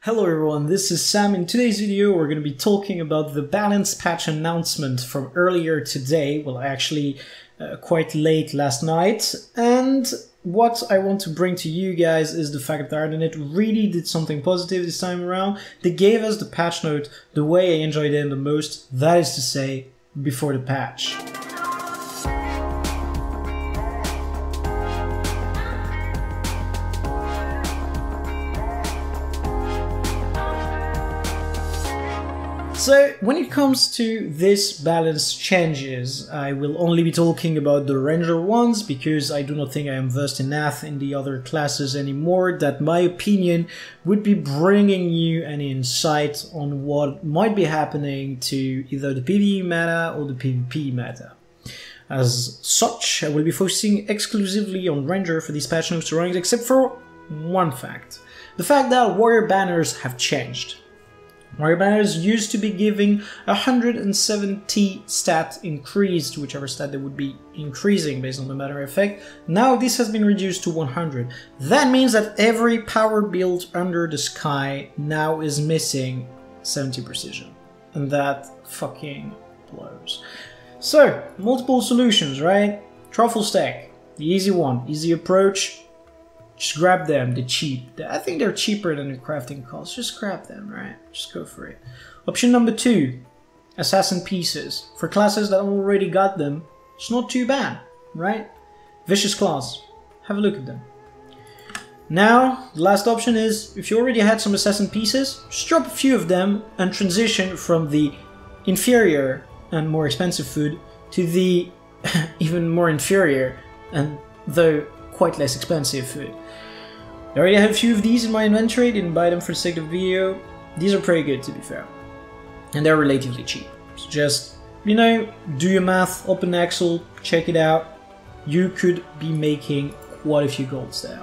Hello everyone, this is Sam. In today's video we're going to be talking about the balance patch announcement from earlier today, well actually quite late last night, and what I want to bring to you guys is the fact that Ardenet really did something positive this time around. They gave us the patch note the way I enjoyed it the most, that is to say, before the patch. So when it comes to this balance changes, I will only be talking about the ranger ones because I do not think I am versed enough in the other classes anymore that my opinion would be bringing you any insight on what might be happening to either the PvE meta or the PvP meta. As such, I will be focusing exclusively on ranger for these patch notes surroundings, except for one fact. The fact that warrior banners have changed. Warrior banners used to be giving 170 stat increase to whichever stat they would be increasing based on the matter effect. Now this has been reduced to 100. That means that every power build under the sky now is missing 70 precision. And that fucking blows. So, multiple solutions, right? Truffle stack, the easy one, easy approach. Just grab them, they're cheap. I think they're cheaper than the crafting costs. Just grab them, right? Just go for it. Option number 2, assassin pieces. For classes that already got them, it's not too bad, right? Vicious class, have a look at them. Now, the last option is, if you already had some assassin pieces, just drop a few of them and transition from the inferior and more expensive food to the even more inferior and though quite less expensive food. I already have a few of these in my inventory, didn't buy them for the sake of the video. These are pretty good, to be fair. And they're relatively cheap. So just, you know, do your math, open Excel, check it out. You could be making quite a few golds there.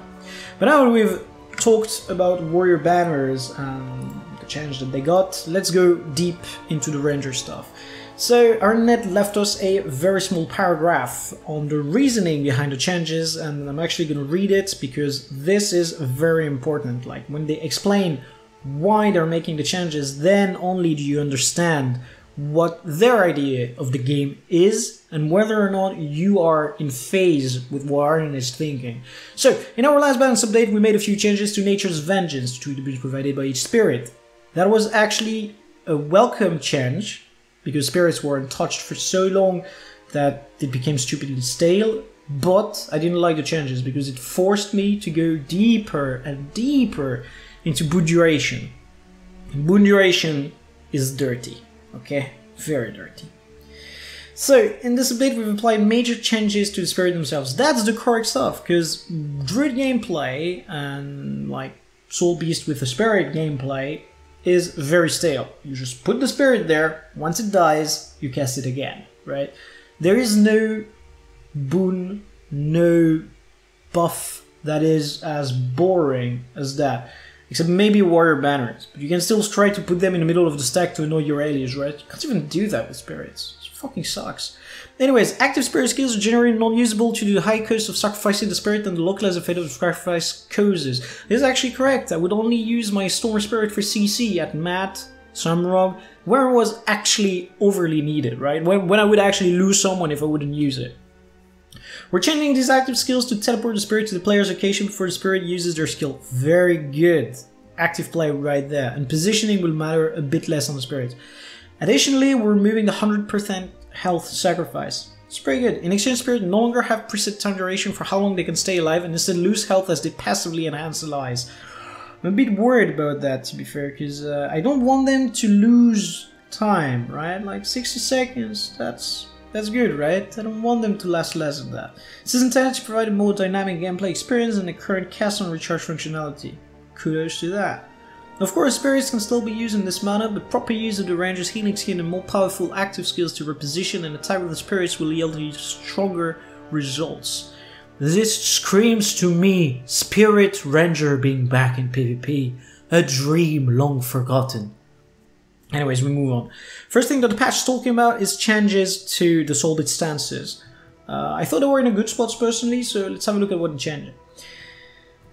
But now that we've talked about warrior banners and the change that they got, let's go deep into the ranger stuff. So Ardenet left us a very small paragraph on the reasoning behind the changes, and I'm actually going to read it because this is very important. Like when they explain why they're making the changes, then only do you understand what their idea of the game is and whether or not you are in phase with what Ardenet is thinking. So in our last balance update we made a few changes to Nature's Vengeance, to be provided by each spirit. That was actually a welcome change, because spirits weren't touched for so long that it became stupidly stale, but I didn't like the changes because it forced me to go deeper and deeper into boon duration. And boon duration is dirty, okay? Very dirty. So, in this update we've applied major changes to the spirit themselves. That's the correct stuff, because druid gameplay and like Soulbeast with the spirit gameplay is very stale. You just put the spirit there, once it dies, you cast it again, right? There is no boon, no buff that is as boring as that. Except maybe warrior banners, but you can still try to put them in the middle of the stack to annoy your allies, right? You can't even do that with spirits. It fucking sucks. Anyways, active spirit skills are generally non-usable due to the high cost of sacrificing the spirit and the localized effect of sacrifice causes. This is actually correct. I would only use my storm spirit for CC at Mat, Samrog, where it was actually overly needed, right? When I would actually lose someone if I wouldn't use it. We're changing these active skills to teleport the spirit to the player's location before the spirit uses their skill. Very good. Active play right there. And positioning will matter a bit less on the spirit. Additionally, we're removing the 100% health sacrifice. It's pretty good. In exchange, spirit no longer have preset time duration for how long they can stay alive and instead lose health as they passively enhance the lives. I'm a bit worried about that, to be fair, because I don't want them to lose time, right? Like 60 seconds, that's good, right? I don't want them to last less than that. This is intended to provide a more dynamic gameplay experience than the current cast on recharge functionality. Kudos to that. Of course, spirits can still be used in this manner, but proper use of the ranger's healing skin and more powerful active skills to reposition and attack with the spirits will yield you stronger results. This screams to me Spirit Ranger being back in PvP, a dream long forgotten. Anyways, we move on. First thing that the patch is talking about is changes to the Soulbeast stances. I thought they were in a good spot personally, so let's have a look at what they changed.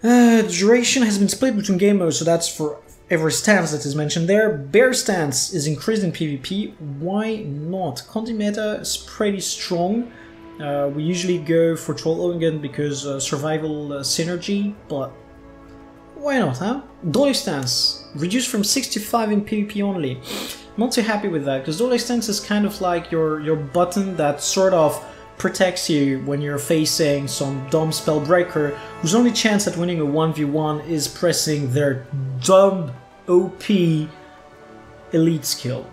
The duration has been split between game modes, so that's for every stance that is mentioned there. Bear stance is increased in PvP. Why not? Conti meta is pretty strong. We usually go for Troll Organ because survival synergy, but why not, huh? Dolly stance, reduced from 65 in PvP only. Not too happy with that, because Dolly stance is kind of like your button that sort of protects you when you're facing some dumb spellbreaker whose only chance at winning a 1v1 is pressing their dumb OP elite skill.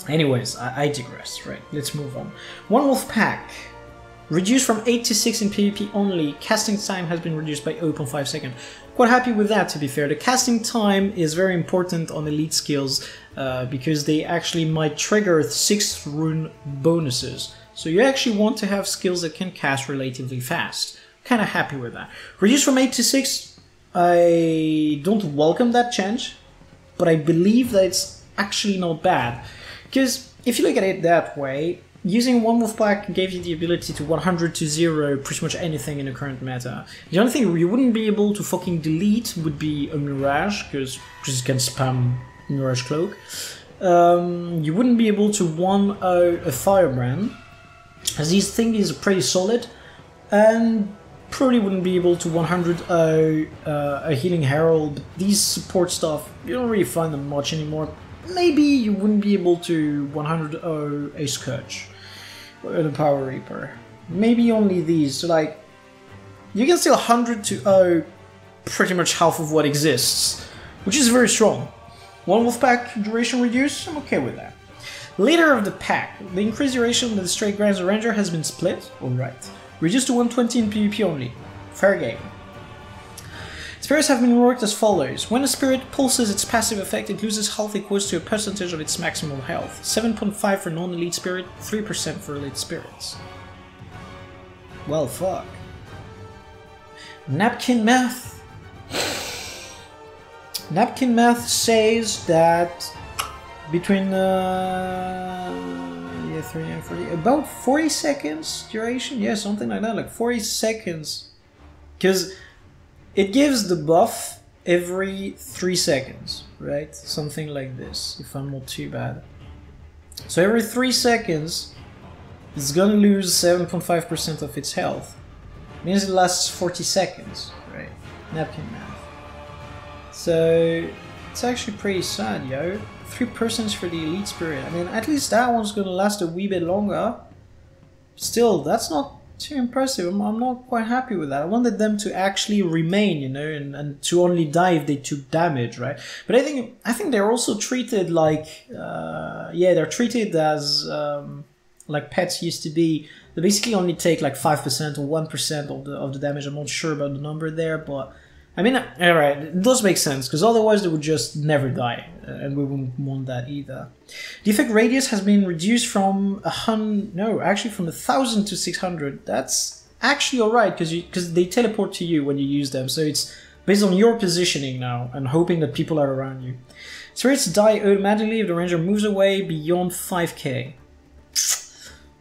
Anyways, I digress, right? Let's move on. One Wolf Pack. Reduced from 8 to 6 in PvP only. Casting time has been reduced by 0.5 seconds. Quite happy with that, to be fair. The casting time is very important on elite skills because they actually might trigger 6th rune bonuses. So you actually want to have skills that can cast relatively fast. Kind of happy with that. Reduced from 8 to 6, I don't welcome that change, but I believe that it's actually not bad. Because if you look at it that way, using one wolf pack gave you the ability to 100 to 0 pretty much anything in the current meta. The only thing you wouldn't be able to fucking delete would be a Mirage, because you can spam Mirage Cloak. You wouldn't be able to 1-0 a Firebrand, as these things are pretty solid, and probably wouldn't be able to 100-0 a Healing Herald. These support stuff, you don't really find them much anymore. Maybe you wouldn't be able to 100-0 a Scourge or the Power Reaper. Maybe only these. So like, you can still 100-0 pretty much half of what exists, which is very strong. One wolf pack duration reduced, I'm okay with that. Leader of the pack. The increased duration that the straight grants a ranger has been split. Alright. Reduced to 120 in PvP only. Fair game. Spirits have been worked as follows. When a spirit pulses its passive effect, it loses health equals to a percentage of its maximum health. 7.5 for non-elite spirit, 3% for elite spirits. Well, fuck. Napkin math. Napkin math says that between 3 and 40, about 40 seconds duration? Yeah, something like that, like 40 seconds. Because it gives the buff every 3 seconds, right? Something like this, if I'm not too bad. So every 3 seconds, it's gonna lose 7.5% of its health. Means it lasts 40 seconds, right? Napkin math. So it's actually pretty sad, yo. 3% for the elite spirit. I mean, at least that one's gonna last a wee bit longer. Still, that's not too impressive. I'm not quite happy with that. I wanted them to actually remain, you know, and to only die if they took damage, right? But I think they're also treated like, yeah, they're treated as like pets used to be. They basically only take like 5% or 1% of the damage. I'm not sure about the number there, but I mean, alright, it does make sense, because otherwise they would just never die, and we wouldn't want that either. The effect radius has been reduced from 1,000 to 600. That's actually alright, because they teleport to you when you use them, so it's based on your positioning now, and hoping that people are around you. Spirits die automatically if the ranger moves away beyond 5k.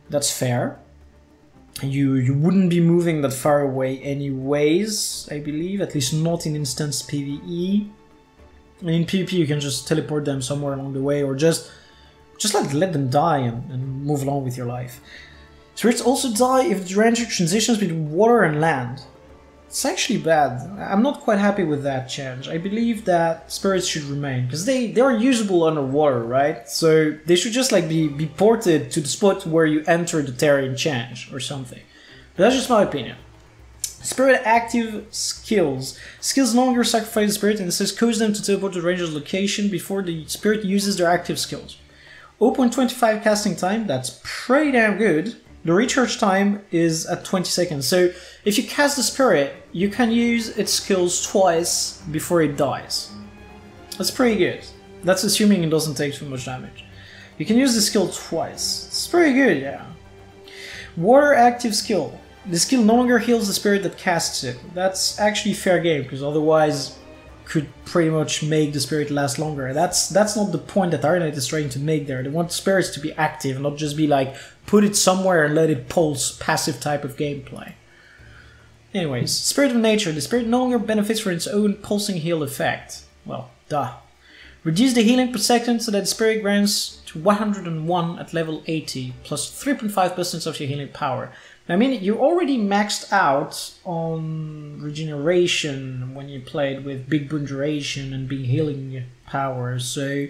That's fair. You wouldn't be moving that far away anyways, I believe, at least not in instance PvE. And in PvP you can just teleport them somewhere along the way, or just let them die and move along with your life. Spirits also die if the ranger transitions between water and land. It's actually bad. I'm not quite happy with that change. I believe that spirits should remain, because they are usable underwater, right? So they should just like be ported to the spot where you enter the terrain change or something. But that's just my opinion. Spirit active skills. Skills no longer sacrifice the spirit, and it says cause them to teleport to the ranger's location before the spirit uses their active skills. 0.25 casting time, that's pretty damn good. The recharge time is at 20 seconds, so if you cast the spirit, you can use its skills twice before it dies. That's pretty good. That's assuming it doesn't take too much damage. You can use the skill twice. It's pretty good, yeah. Water active skill. The skill no longer heals the spirit that casts it. That's actually fair game, because otherwise could pretty much make the spirit last longer. That's not the point that Iron Knight is trying to make there. They want spirits to be active, not just be like, put it somewhere and let it pulse, passive type of gameplay. Anyways, Spirit of Nature. The spirit no longer benefits from its own pulsing heal effect. Well, Duh. Reduce the healing per second so that spirit grants to 101 at level 80, plus 3.5% of your healing power. I mean, you already maxed out on regeneration when you played with big boon duration and big healing power, so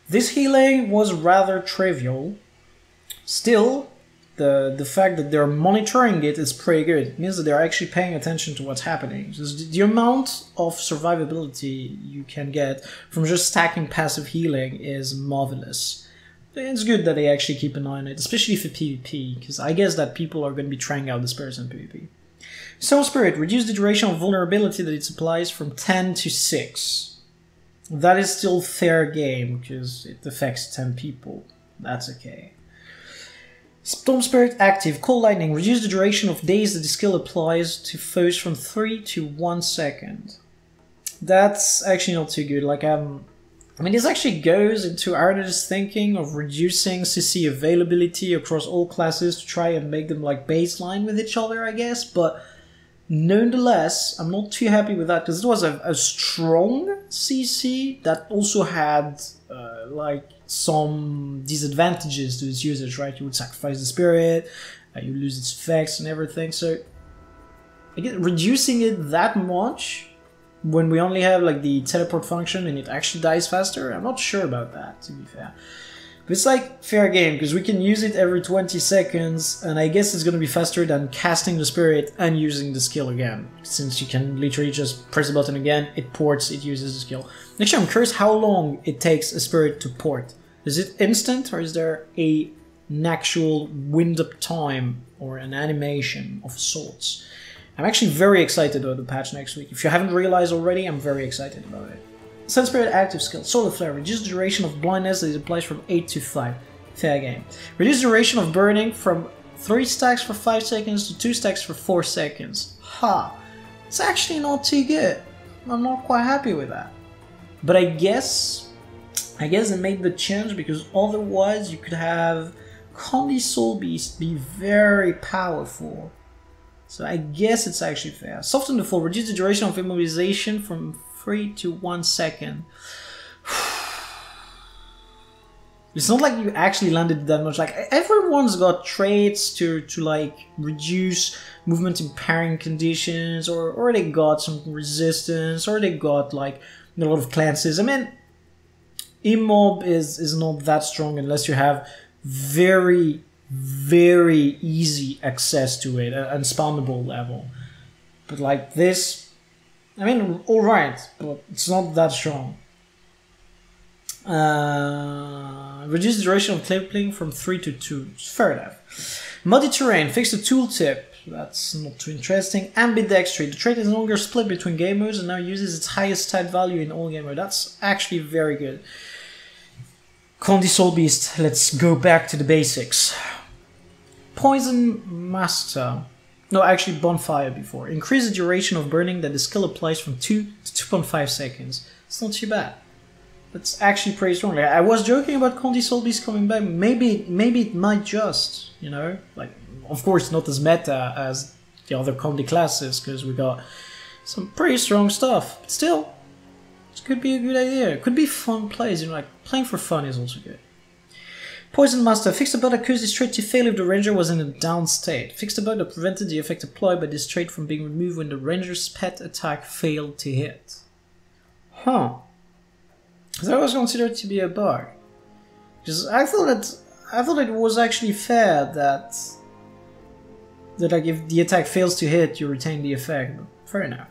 this healing was rather trivial. Still, the fact that they're monitoring it is pretty good. It means that they're actually paying attention to what's happening. So the amount of survivability you can get from just stacking passive healing is marvelous. It's good that they actually keep an eye on it, especially for PvP, because I guess that people are going to be trying out the spirits in PvP. Soul Spirit, reduce the duration of vulnerability that it supplies from 10 to 6. That is still fair game, because it affects 10 people. That's okay. Storm Spirit active, Cold Lightning, reduce the duration of days that the skill applies to foes from 3 to 1 second. That's actually not too good. Like, I mean, this actually goes into artists' thinking of reducing CC availability across all classes to try and make them like baseline with each other, I guess, but nonetheless, I'm not too happy with that because it was a strong CC that also had like some disadvantages to its usage, right? You would sacrifice the spirit, you lose its effects and everything, so again, reducing it that much when we only have like the teleport function and it actually dies faster, I'm not sure about that, to be fair. But it's like fair game, because we can use it every 20 seconds, and I guess it's gonna be faster than casting the spirit and using the skill again. Since you can literally just press the button again, it ports, it uses the skill. Actually, I'm curious how long it takes a spirit to port. Is it instant, or is there an actual wind-up time or an animation of sorts? I'm actually very excited about the patch next week. If you haven't realized already, I'm very excited about it. Sun Spirit active skill, Solar Flare, reduce the duration of blindness that it applies from 8 to 5. Fair game. Reduce the duration of burning from 3 stacks for 5 seconds to 2 stacks for 4 seconds. Ha! It's actually not too good. I'm not quite happy with that. But I guess it made the change because otherwise you could have Condi Soulbeast be very powerful. So I guess it's actually fair. Soften the fall, reduce the duration of immobilization from 3 to 1 second. It's not like you actually landed that much. Like, everyone's got traits to like reduce movement impairing conditions, or they got some resistance, or they got like a lot of cleanses. I mean, immob is not that strong unless you have very easy access to it and spawnable level. But like this, I mean, alright, but it's not that strong. Reduce the duration of clipping from 3 to 2. Fair enough. Muddy terrain, fix the tooltip. That's not too interesting. Ambidextrous. The trait is no longer split between game modes and now uses its highest stat value in all game modes. That's actually very good. Condi Soulbeast, let's go back to the basics. Poison Master. No, actually Bonfire before. Increase the duration of burning that the skill applies from 2 to 2.5 seconds. It's not too bad. That's actually pretty strong. Like, I was joking about Condi Soulbeast coming back. Maybe it might just, you know, like, of course not as meta as the other Condi classes, because we got some pretty strong stuff. But still, it could be a good idea. It could be fun plays, you know, like playing for fun is also good. Poison Master. Fix the bug that caused this trait to fail if the ranger was in a down state. Fix the bug that prevented the effect applied by this trait from being removed when the ranger's pet attack failed to hit. Huh. That was considered to be a bug. Because I thought it was actually fair that like if the attack fails to hit, you retain the effect. But fair enough.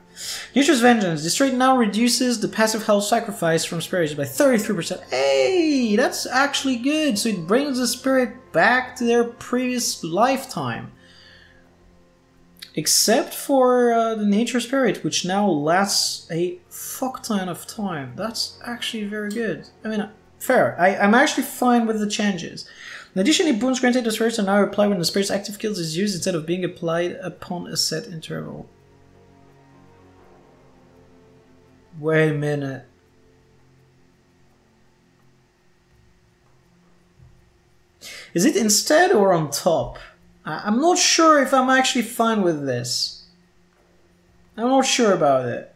Nature's Vengeance. This trait now reduces the passive health sacrifice from spirits by 33%. Hey, that's actually good. So it brings the spirit back to their previous lifetime. Except for the Nature Spirit, which now lasts a fuck ton of time. That's actually very good. I mean, fair. I'm actually fine with the changes. Additionally, boons granted to spirits are now applied when the spirit's active skill is used instead of being applied upon a set interval. Wait a minute. Is it instead or on top? I'm not sure if I'm actually fine with this. I'm not sure about it.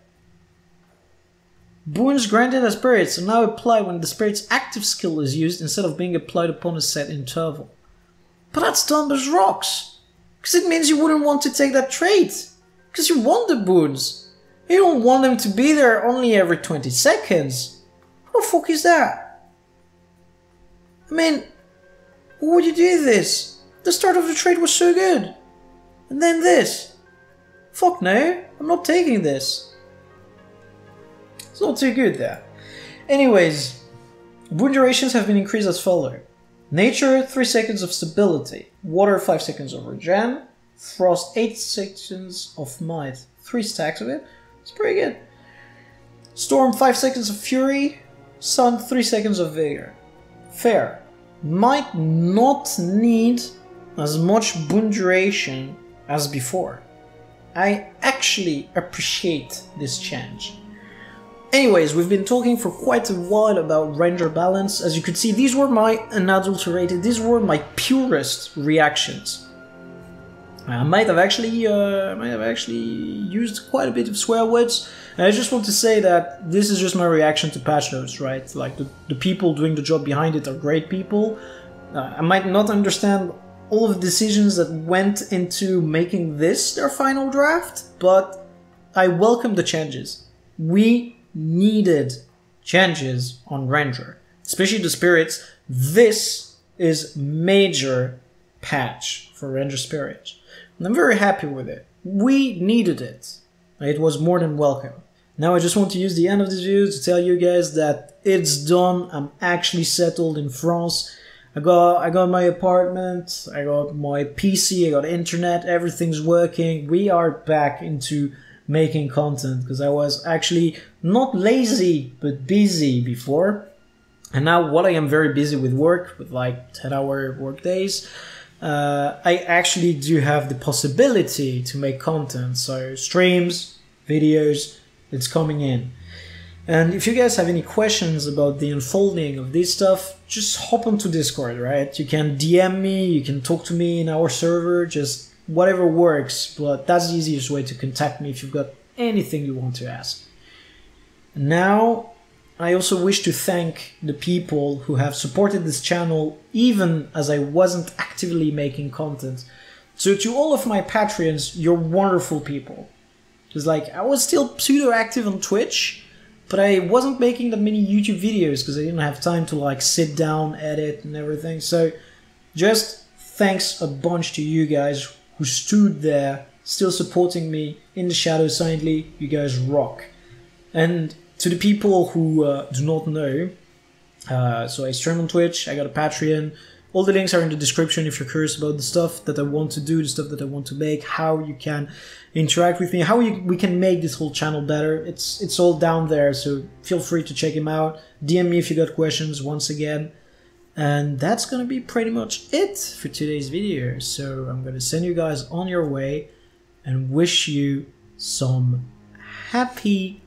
Boons granted as spirits are now applied when the spirit's active skill is used instead of being applied upon a set interval. But that's dumb as rocks. Because it means you wouldn't want to take that trait. Because you want the boons. You don't want them to be there only every 20 seconds. What the fuck is that? I mean, why would you do this? The start of the trait was so good. And then this. Fuck no, I'm not taking this. It's not too good there. Anyways, boon durations have been increased as follows. Nature, 3 seconds of stability. Water, 5 seconds of regen. Frost, 8 seconds of might. 3 stacks of it. It's pretty good. Storm, 5 seconds of fury. Sun, 3 seconds of vigor. Fair. Might not need as much boon duration as before. I actually appreciate this change. Anyways, we've been talking for quite a while about Ranger balance. As you could see, these were my unadulterated, these were my purest reactions. I might have actually used quite a bit of swear words. And I just want to say that this is just my reaction to patch notes, right? Like the people doing the job behind it are great people. I might not understand all of the decisions that went into making this their final draft, but I welcome the changes. We needed changes on Ranger, especially the spirits. This is major patch for Ranger Spirit. And I'm very happy with it. We needed it. It was more than welcome. Now I just want to use the end of this video to tell you guys that it's done. I'm actually settled in France. I got my apartment, I got my PC, I got internet, everything's working. We are back into making content because I was actually not lazy but busy before, and now while I am very busy with work, with like 10-hour work days, I actually do have the possibility to make content. So streams, videos, it's coming in. And if you guys have any questions about the unfolding of this stuff, just hop onto Discord, right? You can DM me, you can talk to me in our server, just whatever works, but that's the easiest way to contact me if you've got anything you want to ask. Now, I also wish to thank the people who have supported this channel even as I wasn't actively making content. So to all of my Patreons, you're wonderful people. Because like, I was still pseudo-active on Twitch, but I wasn't making that many YouTube videos because I didn't have time to like sit down, edit and everything. So just thanks a bunch to you guys who stood there, still supporting me in the shadows silently. You guys rock. And to the people who do not know, so I stream on Twitch, I got a Patreon. All the links are in the description if you're curious about the stuff that I want to do, the stuff that I want to make, how you can interact with me, how we can make this whole channel better. It's all down there, so feel free to check them out. DM me if you got questions once again. And that's gonna be pretty much it for today's video. So I'm gonna send you guys on your way and wish you some happy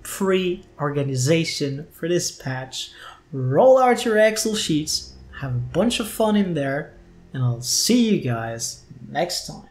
free organization for this patch. Roll out your Excel sheets, have a bunch of fun in there, and I'll see you guys next time.